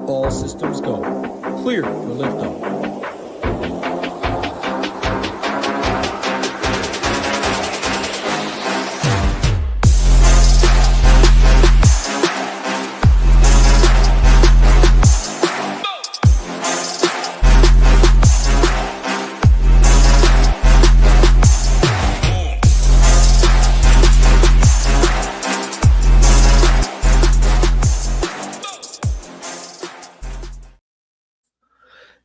All systems go. Clear for liftoff.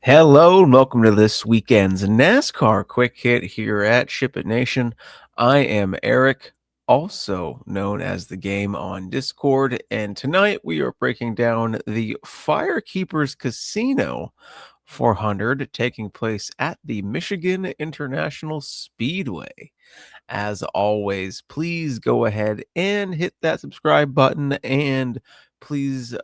Hello and welcome to this weekend's NASCAR Quick Hit here at SHIPIT Nation. I am Eric, also known as TheGame on Discord, and tonight we are breaking down the FireKeepers Casino 400 taking place at the Michigan International Speedway. As always, please go ahead and hit that subscribe button, and please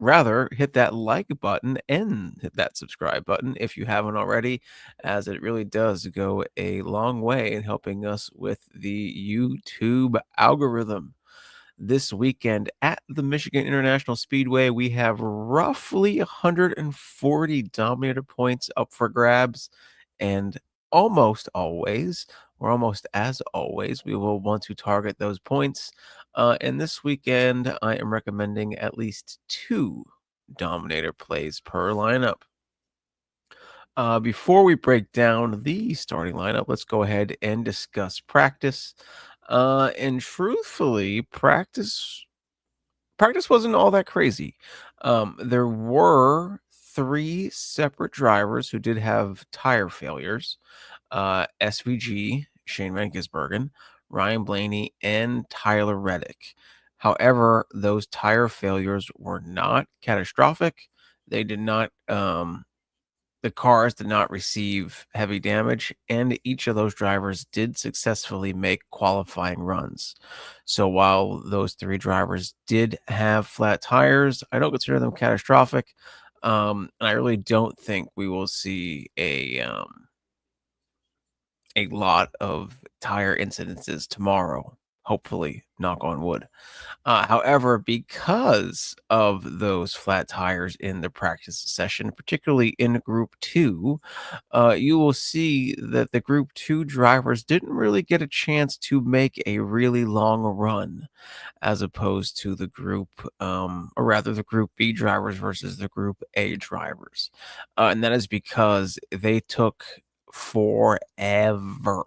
rather hit that like button and hit that subscribe button if you haven't already, as it really does go a long way in helping us with the YouTube algorithm. This weekend at the Michigan International Speedway, we have roughly 140 Dominator points up for grabs, and almost as always, we will want to target those points. And this weekend, I am recommending at least 2 Dominator plays per lineup. Before we break down the starting lineup, let's go ahead and discuss practice. And truthfully, practice wasn't all that crazy. There were 3 separate drivers who did have tire failures. SVG, Shane Van Gisbergen, Ryan Blaney, and Tyler Reddick. However, those tire failures were not catastrophic. They did not, the cars did not receive heavy damage, and each of those drivers did successfully make qualifying runs. So while those 3 drivers did have flat tires, I don't consider them catastrophic. And I really don't think we will see a lot of tire incidences tomorrow, hopefully, knock on wood. However, because of those flat tires in the practice session, particularly in Group 2, you will see that the Group 2 drivers didn't really get a chance to make a really long run, as opposed to the Group B drivers versus the Group A drivers. And that is because they took forever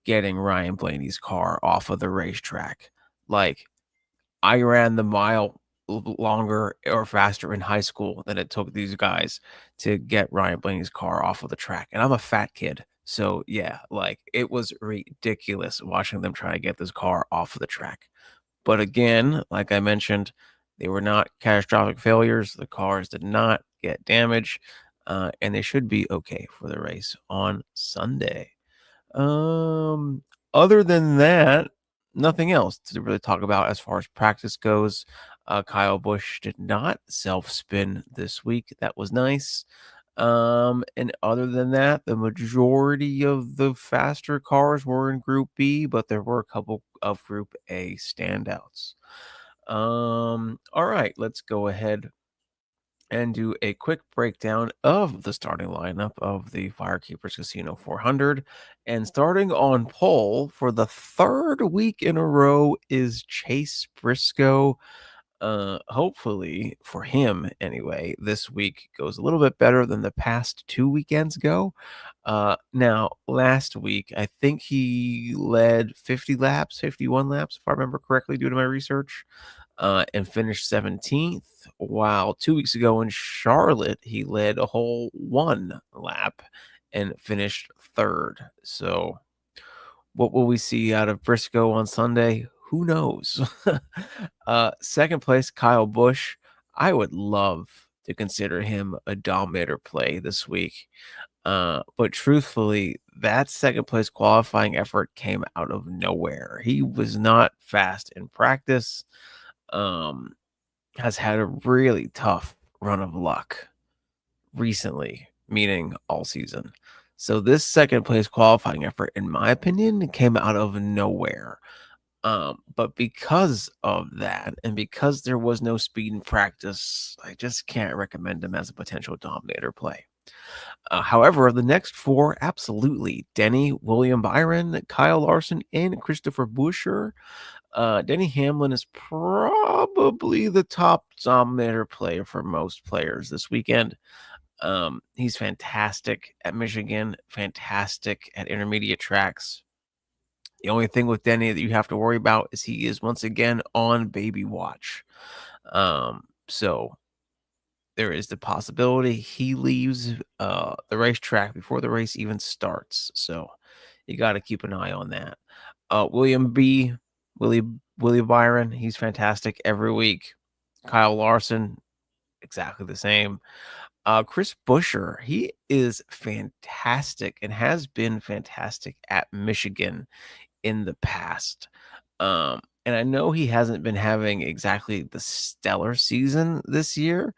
getting Ryan Blaney's car off of the racetrack. Like, I ran the mile longer or faster in high school than it took these guys to get Ryan Blaney's car off of the track. And I'm a fat kid. So yeah, like, it was ridiculous watching them try to get this car off of the track. But again, like I mentioned, they were not catastrophic failures. The cars did not get damage. And they should be okay for the race on Sunday. Other than that, nothing else to really talk about as far as practice goes. Kyle Busch did not self-spin this week. That was nice. And other than that, the majority of the faster cars were in Group B, but there were a couple of Group A standouts. All right, let's go ahead and do a quick breakdown of the starting lineup of the FireKeepers Casino 400. And starting on pole for the 3rd week in a row is Chase Briscoe. Hopefully, for him anyway, this week goes a little bit better than the past 2 weekends go. Now, last week, I think he led 51 laps, if I remember correctly, due to my research. And finished 17th, while 2 weeks ago in Charlotte, he led a whole 1 lap and finished 3rd. So what will we see out of Briscoe on Sunday? Who knows? 2nd place, Kyle Busch. I would love to consider him a Dominator play this week. But truthfully, that 2nd place qualifying effort came out of nowhere. He was not fast in practice. Has had a really tough run of luck recently, meaning all season. So this 2nd place qualifying effort, in my opinion, came out of nowhere. But because of that, and because there was no speed in practice, I just can't recommend him as a potential dominator play. However, the next four, absolutely. Denny, William Byron, Kyle Larson, and Christopher Buescher. Denny Hamlin is probably the top dominator player for most players this weekend. He's fantastic at Michigan, fantastic at intermediate tracks. The only thing with Denny that you have to worry about is he is once again on baby watch. So there is the possibility he leaves the racetrack before the race even starts. So you got to keep an eye on that. Willie Byron, he's fantastic every week. Kyle Larson, exactly the same. Chris Buescher, he is fantastic and has been fantastic at Michigan in the past. And I know he hasn't been having exactly the stellar season this year,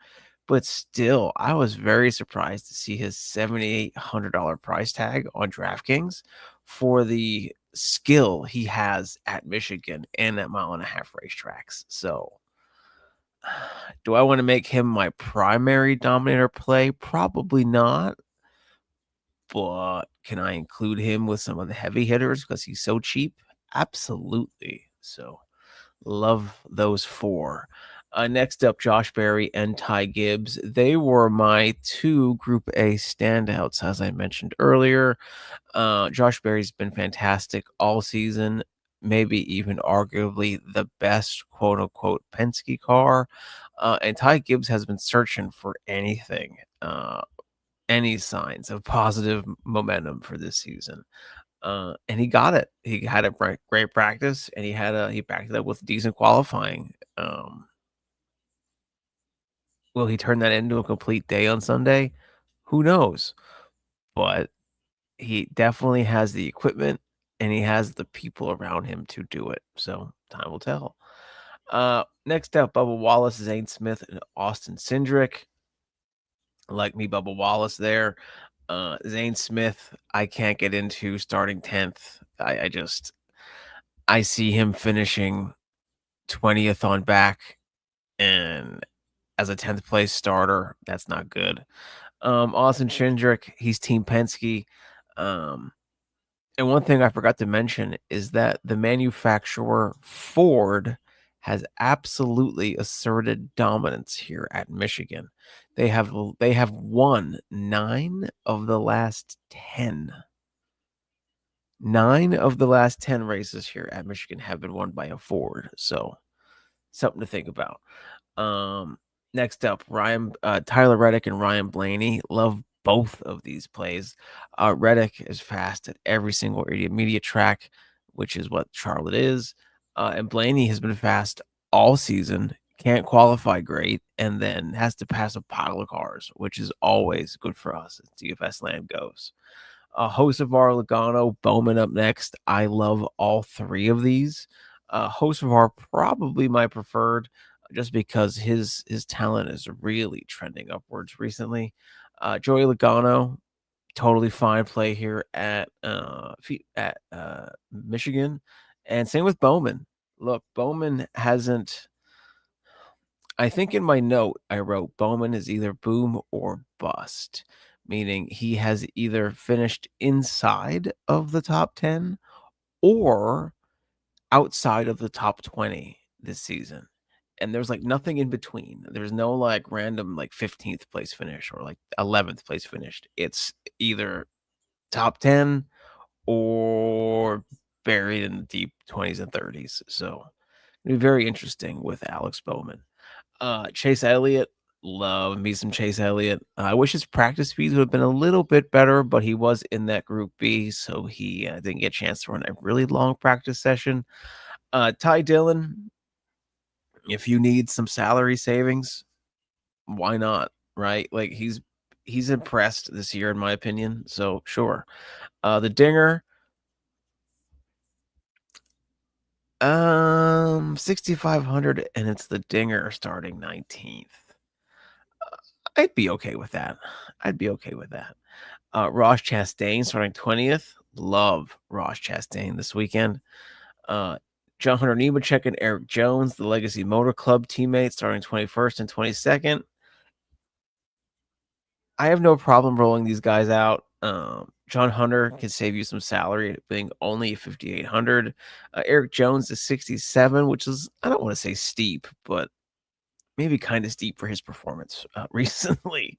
but still, I was very surprised to see his $7,800 price tag on DraftKings for the skill he has at Michigan and at mile-and-a-half racetracks. So, do I want to make him my primary dominator play? Probably not. But can I include him with some of the heavy hitters because he's so cheap? Absolutely. So, love those four. Next up, Josh Berry and Ty Gibbs. They were my two Group A standouts, as I mentioned earlier. Josh Berry's been fantastic all season, maybe even arguably the best quote unquote Penske car. And Ty Gibbs has been searching for anything, any signs of positive momentum for this season. And he got it. He had a great practice, and he backed it up with decent qualifying. Will he turn that into a complete day on Sunday? Who knows? But he definitely has the equipment, and he has the people around him to do it. So time will tell. Next up, Bubba Wallace, Zane Smith, and Austin Cindric. Like me, Bubba Wallace there. Zane Smith, I can't get into starting 10th. I see him finishing 20th on back, and as a 10th place starter, that's not good. Austin Cindric, he's Team Penske. And one thing I forgot to mention is that the manufacturer Ford has absolutely asserted dominance here at Michigan. They have won 9 of the last 10. 9 of the last 10 races here at Michigan have been won by a Ford. So something to think about. Next up, Tyler Reddick and Ryan Blaney. Love both of these plays. Reddick is fast at every single intermediate track, which is what Charlotte is. And Blaney has been fast all season, can't qualify great, and then has to pass a pile of cars, which is always good for us as DFS land goes. Hocevar, Logano, Bowman up next. I love all three of these. Hocevar probably my preferred, just because his talent is really trending upwards recently. Joey Logano, totally fine play here at Michigan, and same with Bowman. Look, Bowman hasn't. I think in my note I wrote Bowman is either boom or bust, meaning he has either finished inside of the top 10 or outside of the top 20 this season. And there's like nothing in between. There's no like random like 15th place finish or like 11th place finished. It's either top 10 or buried in the deep 20s and 30s. So it'll be very interesting with Alex Bowman. Chase Elliott, love me some Chase Elliott. I wish his practice speeds would have been a little bit better, but he was in that Group B, so he didn't get a chance to run a really long practice session. Ty Dillon, if you need some salary savings, why not? Right? Like he's impressed this year, in my opinion. So sure. The Dinger, 6,500, and it's the Dinger starting 19th. I'd be okay with that. Ross Chastain starting 20th. Love Ross Chastain this weekend. John Hunter Nemechek and Eric Jones, the Legacy Motor Club teammates, starting 21st and 22nd. I have no problem rolling these guys out. John Hunter can save you some salary, being only 5,800. Eric Jones is 67, which is, I don't want to say steep, but maybe kind of steep for his performance recently.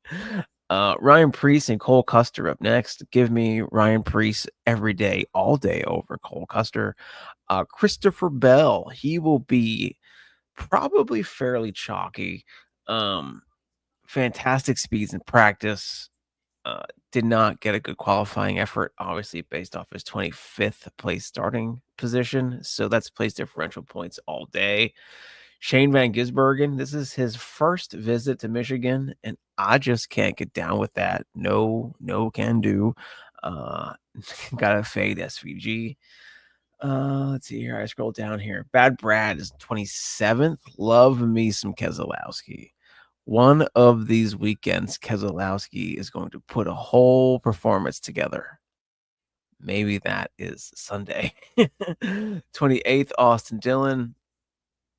Ryan Preece and Cole Custer up next. Give me Ryan Preece every day, all day over Cole Custer. Christopher Bell, he will be probably fairly chalky. Fantastic speeds in practice. Did not get a good qualifying effort, obviously based off his 25th place starting position. So that's place differential points all day. Shane Van Gisbergen, this is his first visit to Michigan, and I just can't get down with that. No can do. Gotta fade SVG. Let's see here. I scroll down here. Bad Brad is 27th. Love me some Keselowski. One of these weekends, Keselowski is going to put a whole performance together. Maybe that is Sunday. 28th, Austin Dillon.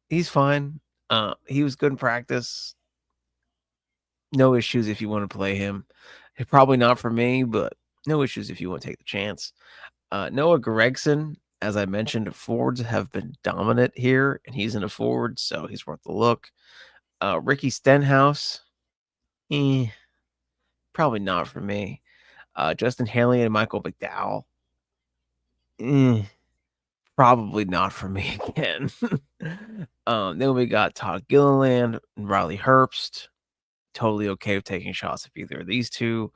He's fine. He was good in practice. No issues if you want to play him. Probably not for me, but no issues if you want to take the chance. Noah Gregson, as I mentioned, Fords have been dominant here, and he's in a Ford, so he's worth a look. Ricky Stenhouse, probably not for me. Justin Haley and Michael McDowell, probably not for me again. Then we got Todd Gilliland and Riley Herbst. Totally okay with taking shots of either of these two.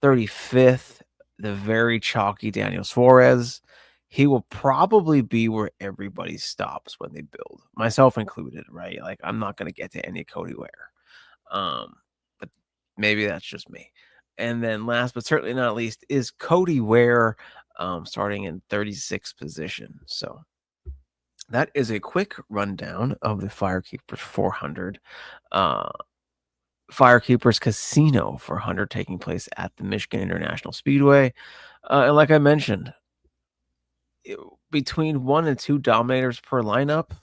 35th, the very chalky Daniel Suarez. He will probably be where everybody stops when they build, myself included, right? Like, I'm not going to get to any Cody Ware. But maybe that's just me. And then last but certainly not least is Cody Ware, starting in 36th position. So that is a quick rundown of the FireKeepers 400. FireKeepers Casino 400 taking place at the Michigan International Speedway. And like I mentioned, between 1 and 2 Dominators per lineup, and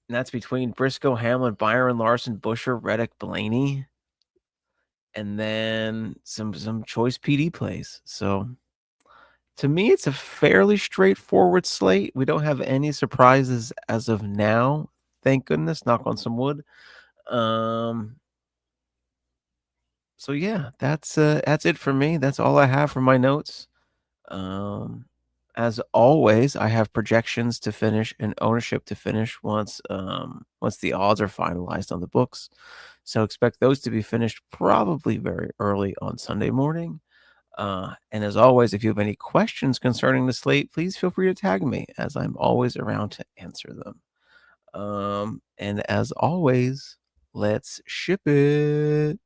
that's between Briscoe, Hamlin, Byron, Larson, Busher, Reddick, Blaney, and then some choice PD plays. So to me, it's a fairly straightforward slate. We don't have any surprises as of now. Thank goodness. Knock on some wood. So yeah, that's it for me. That's all I have for my notes. As always, I have projections to finish and ownership to finish once the odds are finalized on the books. So expect those to be finished probably very early on Sunday morning. And as always, if you have any questions concerning the slate, please feel free to tag me, as I'm always around to answer them. And as always, let's ship it.